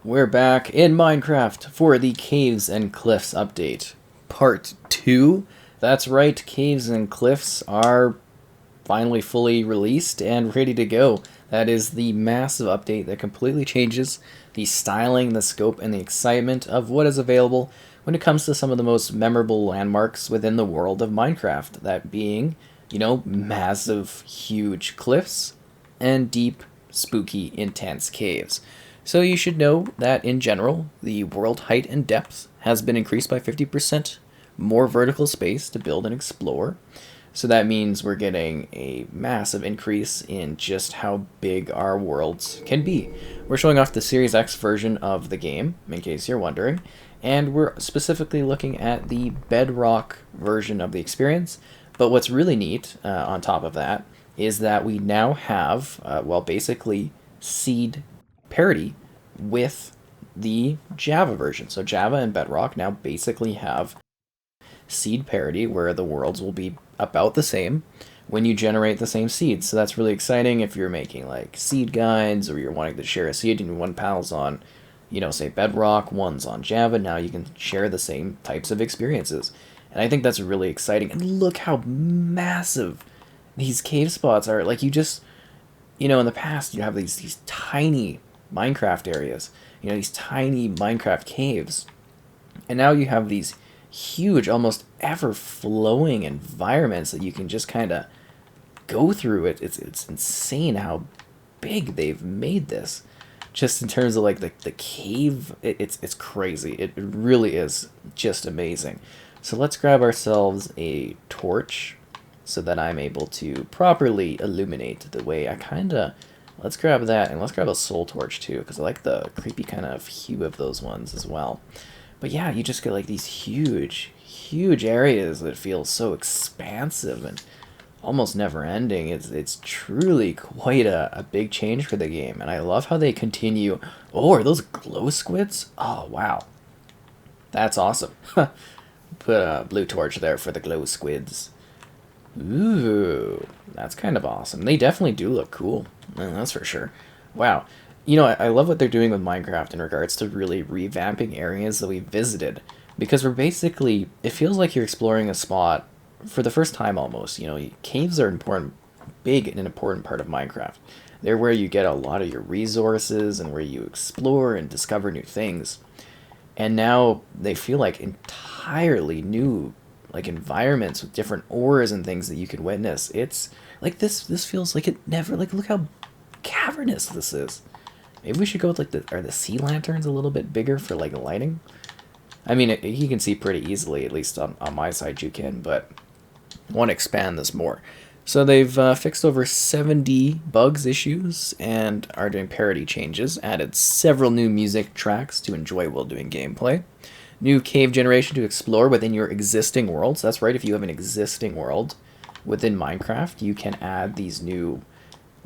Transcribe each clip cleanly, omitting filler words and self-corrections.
We're back in Minecraft for the Caves and Cliffs update. Part 2. That's right, Caves and Cliffs are finally fully released and ready to go. That is the massive update that completely changes the styling, the scope, and the excitement of what is available when it comes to some of the most memorable landmarks within the world of Minecraft. That being, massive, huge cliffs and deep, spooky, intense caves. So you should know that in general, the world height and depth has been increased by 50%, more vertical space to build and explore. So that means we're getting a massive increase in just how big our worlds can be. We're showing off the Series X version of the game, in case you're wondering, and we're specifically looking at the Bedrock version of the experience. But what's really neat, on top of that, is that we now have, basically seed parity with the Java version. So Java and Bedrock now basically have seed parity where the worlds will be about the same when you generate the same seeds. So that's really exciting if you're making like seed guides or you're wanting to share a seed and one pal's on, say Bedrock, one's on Java. Now you can share the same types of experiences. And I think that's really exciting. And look how massive these cave spots are. Like in the past you have these tiny Minecraft areas, these tiny Minecraft caves. And now you have these huge, almost ever-flowing environments that you can just kind of go through. It's insane how big they've made this. Just in terms of like the cave, it's crazy. It really is just amazing. So let's grab ourselves a torch so that I'm able to properly illuminate the way I kind of... Let's grab that, and let's grab a soul torch too, because I like the creepy kind of hue of those ones as well. But yeah, you just get like these huge, huge areas that feel so expansive and almost never ending. It's truly quite a big change for the game, and I love how they continue. Oh, are those glow squids? Oh, wow. That's awesome. Put a blue torch there for the glow squids. Ooh, that's kind of awesome. They definitely do look cool. That's for sure. Wow. I love what they're doing with Minecraft in regards to really revamping areas that we visited. Because it feels like you're exploring a spot for the first time almost. Caves are big and an important part of Minecraft. They're where you get a lot of your resources and where you explore and discover new things. And now they feel like entirely new environments with different ores and things that you can witness. It's like this feels like it never look how cavernous this is. Maybe we should go with are the sea lanterns a little bit bigger for lighting? I mean, you can see pretty easily, at least on my side you can, but I want to expand this more. So they've fixed over 70 bugs issues and are doing parity changes, added several new music tracks to enjoy while doing gameplay. New cave generation to explore within your existing worlds. That's right, if you have an existing world within Minecraft, you can add these new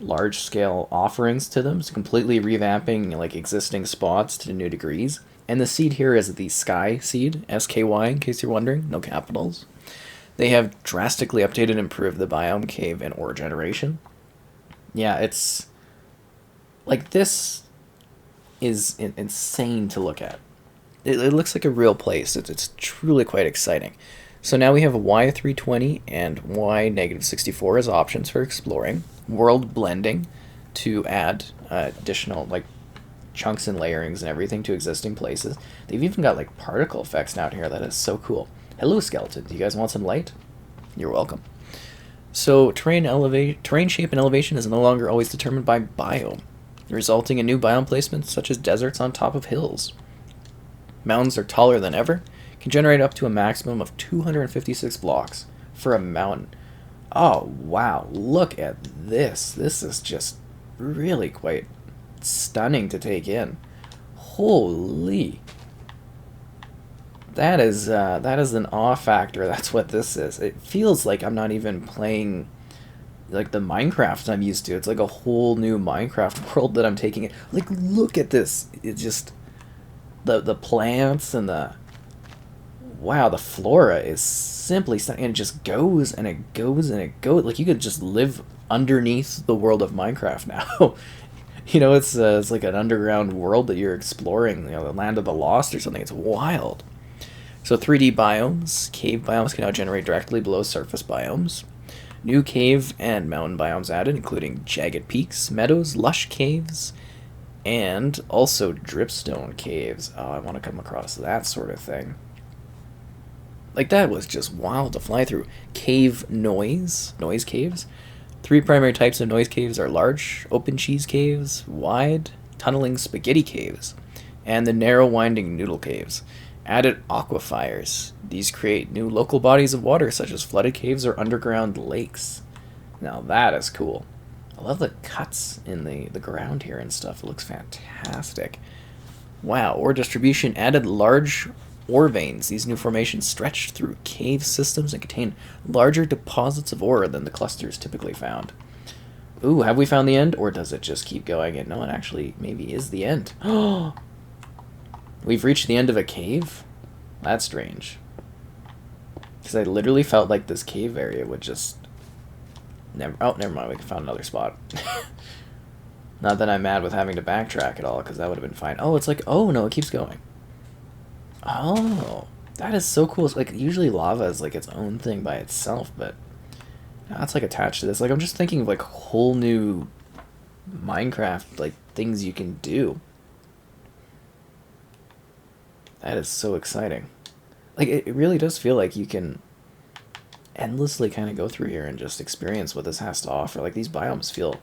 large-scale offerings to them. It's completely revamping existing spots to new degrees. And the seed here is the Sky seed, SKY, in case you're wondering, no capitals. They have drastically updated and improved the biome, cave, and ore generation. Yeah, it's... this is insane to look at. It looks like a real place. It's truly quite exciting. So now we have Y320 and Y-64 as options for exploring. World blending to add additional chunks and layerings and everything to existing places. They've even got particle effects out here. That is so cool. Hello, skeleton. Do you guys want some light? You're welcome. So terrain shape and elevation is no longer always determined by biome, resulting in new biome placements such as deserts on top of hills. Mountains are taller than ever, can generate up to a maximum of 256 blocks for a mountain. Oh, wow, look at this. This is just really quite stunning to take in. Holy. That is an awe factor. That's what this is. It feels like I'm not even playing the Minecraft I'm used to. It's like a whole new Minecraft world that I'm taking in. Look at this. It just... The plants and the flora is simply stunning, and it just goes and it goes and it goes. You could just live underneath the world of Minecraft now. It's like an underground world that you're exploring, the land of the lost or something. It's wild. So 3D biomes, cave biomes can now generate directly below surface biomes. New cave and mountain biomes added, including jagged peaks, meadows, lush caves, and also dripstone caves. Oh, I want to come across that sort of thing. Like, that was just wild to fly through. Cave noise caves. 3 primary types of noise caves are large, open cheese caves, wide, tunneling spaghetti caves, and the narrow winding noodle caves. Added aquifers. These create new local bodies of water, such as flooded caves or underground lakes. Now that is cool. I love the cuts in the ground here and stuff. It looks fantastic. Wow, ore distribution added large ore veins. These new formations stretch through cave systems and contain larger deposits of ore than the clusters typically found. Ooh, have we found the end? Or does it just keep going? And no, it actually maybe is the end. Oh, we've reached the end of a cave? That's strange. Because I literally felt like this cave area would just... never mind, we found another spot. Not that I'm mad with having to backtrack at all, because that would have been fine. Oh, it's like... oh, no, it keeps going. Oh, that is so cool. It's like, usually lava is like its own thing by itself, but now it's like attached to this. Like, I'm just thinking of like whole new Minecraft, like, things you can do. That is so exciting. Like, it really does feel like you can endlessly kind of go through here and just experience what this has to offer. Like, these biomes feel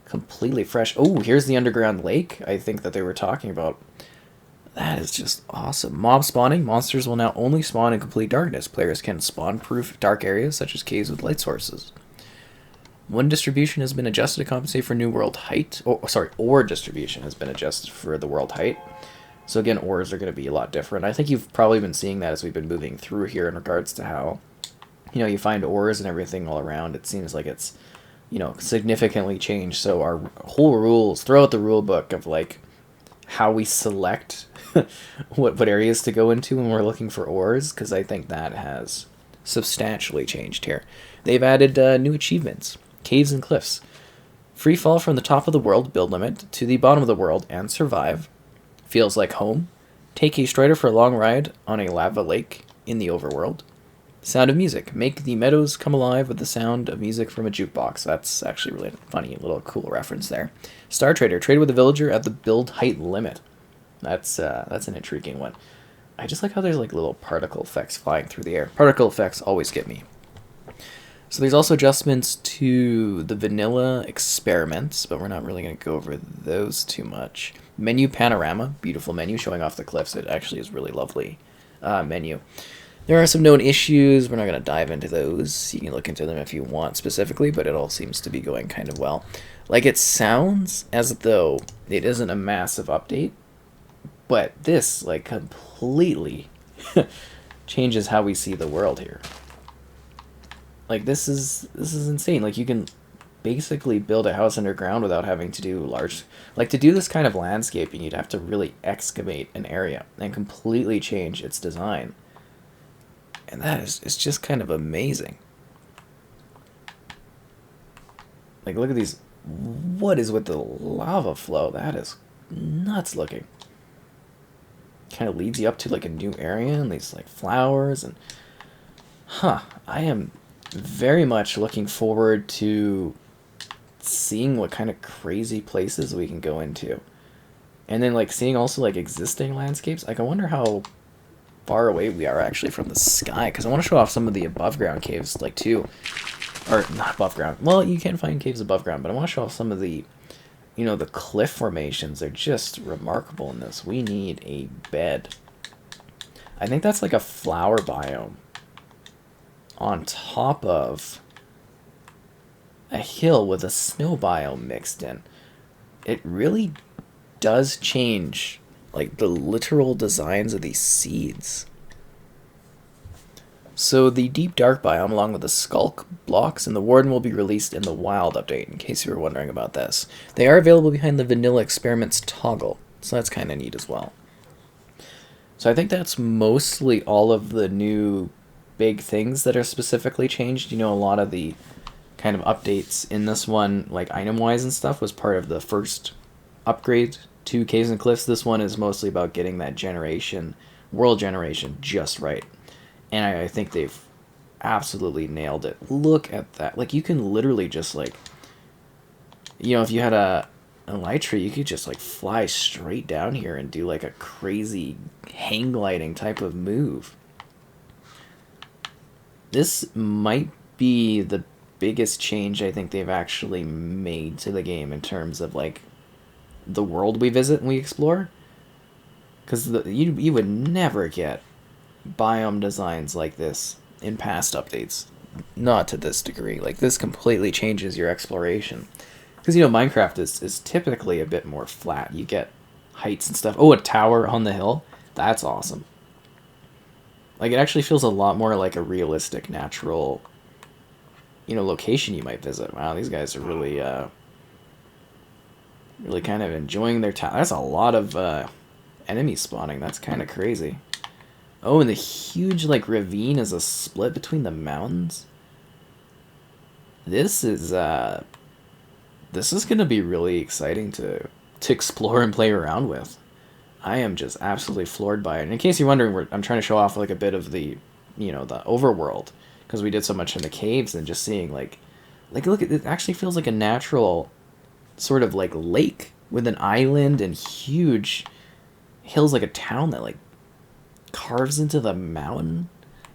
completely fresh. Oh, here's the underground lake I think that they were talking about. That is just awesome. Mob spawning. Monsters will now only spawn in complete darkness. Players can spawn-proof dark areas, such as caves with light sources. One distribution has been adjusted to compensate for new world height. Ore distribution has been adjusted for the world height. So again, ores are going to be a lot different. I think you've probably been seeing that as we've been moving through here in regards to how, you find ores and everything all around. It seems like it's, significantly changed. So our whole rules, throughout the rule book of like how we select what areas to go into when we're looking for ores, because I think that has substantially changed here. They've added new achievements. Caves and cliffs. Free fall from the top of the world, build limit, to the bottom of the world and survive. Feels like home. Take a strider for a long ride on a lava lake in the overworld. Sound of music. Make the meadows come alive with the sound of music from a jukebox. That's actually really funny, little cool reference there. Star Trader. Trade with a villager at the build height limit. That's an intriguing one. I just like how there's like little particle effects flying through the air. Particle effects always get me. So there's also adjustments to the vanilla experiments, but we're not really going to go over those too much. Menu panorama, beautiful menu showing off the cliffs. It actually is really lovely menu. There are some known issues. We're not going to dive into those. You can look into them if you want specifically, but it all seems to be going kind of well. Like, it sounds as though it isn't a massive update, but this, like, completely changes how we see the world here. Like, this is insane. Like, you can basically build a house underground without having to do large... Like, to do this kind of landscaping, you'd have to really excavate an area and completely change its design. And that is, it's just kind of amazing. Like, look at these... What is with the lava flow? That is nuts looking. Kind of leads you up to, like, a new area and these, like, flowers and... I am very much looking forward to seeing what kind of crazy places we can go into. And then, like, seeing also, like, existing landscapes. Like, I wonder how far away we are actually from the sky, because I want to show off some of the above ground caves, like, too. Or, not above ground. Well, you can find caves above ground, but I want to show off some of the, the cliff formations. They're just remarkable in this. We need a bed. I think that's like a flower biome on top of a hill with a snow biome mixed in. It really does change, like, the literal designs of these seeds. So the deep dark biome, along with the skulk blocks and the warden, will be released in the wild update, in case you were wondering about this. They are available behind the vanilla experiments toggle, so that's kind of neat as well. So I think that's mostly all of the new big things that are specifically changed. A lot of the kind of updates in this one, like item-wise and stuff, was part of the first upgrade to Caves and Cliffs. This one is mostly about getting that world generation just right. And I think they've absolutely nailed it. Look at that. Like, you can literally just, like, if you had an elytra, you could just, like, fly straight down here and do, like, a crazy hang gliding type of move. This might be the biggest change I think they've actually made to the game in terms of, like, the world we visit and we explore. Because you would never get biome designs like this in past updates. Not to this degree. Like, this completely changes your exploration. Because, Minecraft is typically a bit more flat. You get heights and stuff. Oh, a tower on the hill? That's awesome. Like, it actually feels a lot more like a realistic, natural, location you might visit. Wow, these guys are really, really kind of enjoying their time. That's a lot of enemies spawning. That's kind of crazy. Oh, and the huge, like, ravine is a split between the mountains. This is going to be really exciting to explore and play around with. I am just absolutely floored by it. And in case you're wondering, I'm trying to show off, like, a bit of the, the overworld. Because we did so much in the caves, and just seeing, like, look, it actually feels like a natural sort of, like, lake with an island and huge hills, like a town that, like, carves into the mountain.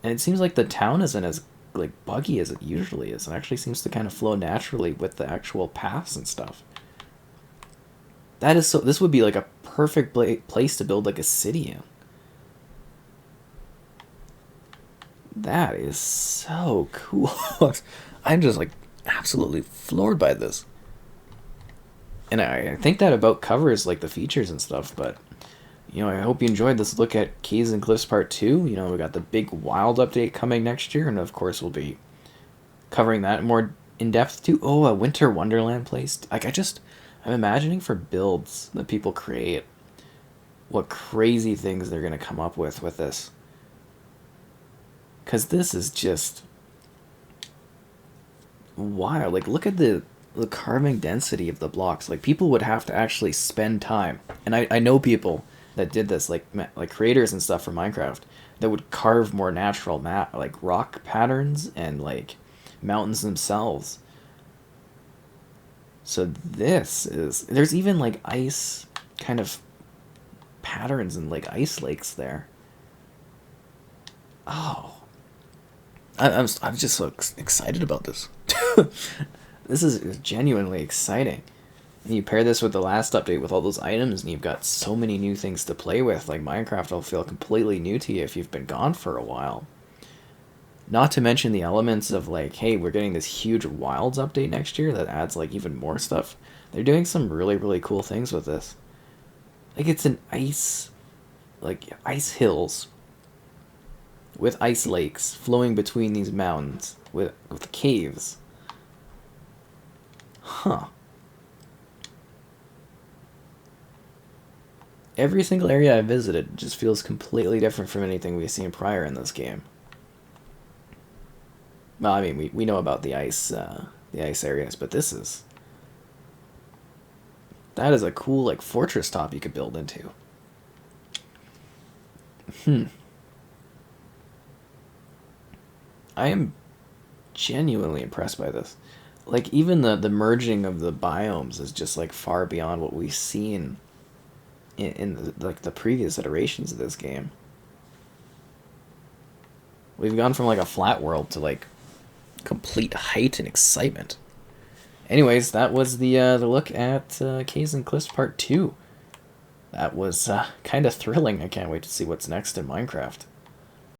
And it seems like the town isn't as, like, buggy as it usually is. It actually seems to kind of flow naturally with the actual paths and stuff. This would be, like, a perfect place to build, like, a city in. That is so cool. I'm just, like, absolutely floored by this. And I think that about covers, like, the features and stuff, but I hope you enjoyed this look at Caves and Cliffs Part 2. We got the big wild update coming next year, and of course we'll be covering that more in depth too. Oh, a Winter Wonderland place. Like, I'm imagining for builds that people create, what crazy things they're going to come up with this. Because this is just wild. Like, look at the carving density of the blocks. Like, people would have to actually spend time. And I know people that did this, like creators and stuff for Minecraft, that would carve more natural like rock patterns and, like, mountains themselves. So there's even, like, ice kind of patterns and, like, ice lakes there. Oh, I'm just so excited about this. This is genuinely exciting. And you pair this with the last update with all those items, and you've got so many new things to play with. Like, Minecraft will feel completely new to you if you've been gone for a while. Not to mention the elements of, like, hey, we're getting this huge wilds update next year that adds, like, even more stuff. They're doing some really, really cool things with this. Like, it's an ice hills with ice lakes flowing between these mountains with caves. Huh. Every single area I visited just feels completely different from anything we've seen prior in this game. Well, I mean, we know about the ice areas, but that is a cool, like, fortress top you could build into. I am genuinely impressed by this. Like, even the merging of the biomes is just, like, far beyond what we've seen in the previous iterations of this game. We've gone from, like, a flat world to, like, complete height and excitement. Anyways, that was the look at Caves and Cliffs Part 2. That was kind of thrilling. I can't wait to see what's next in Minecraft.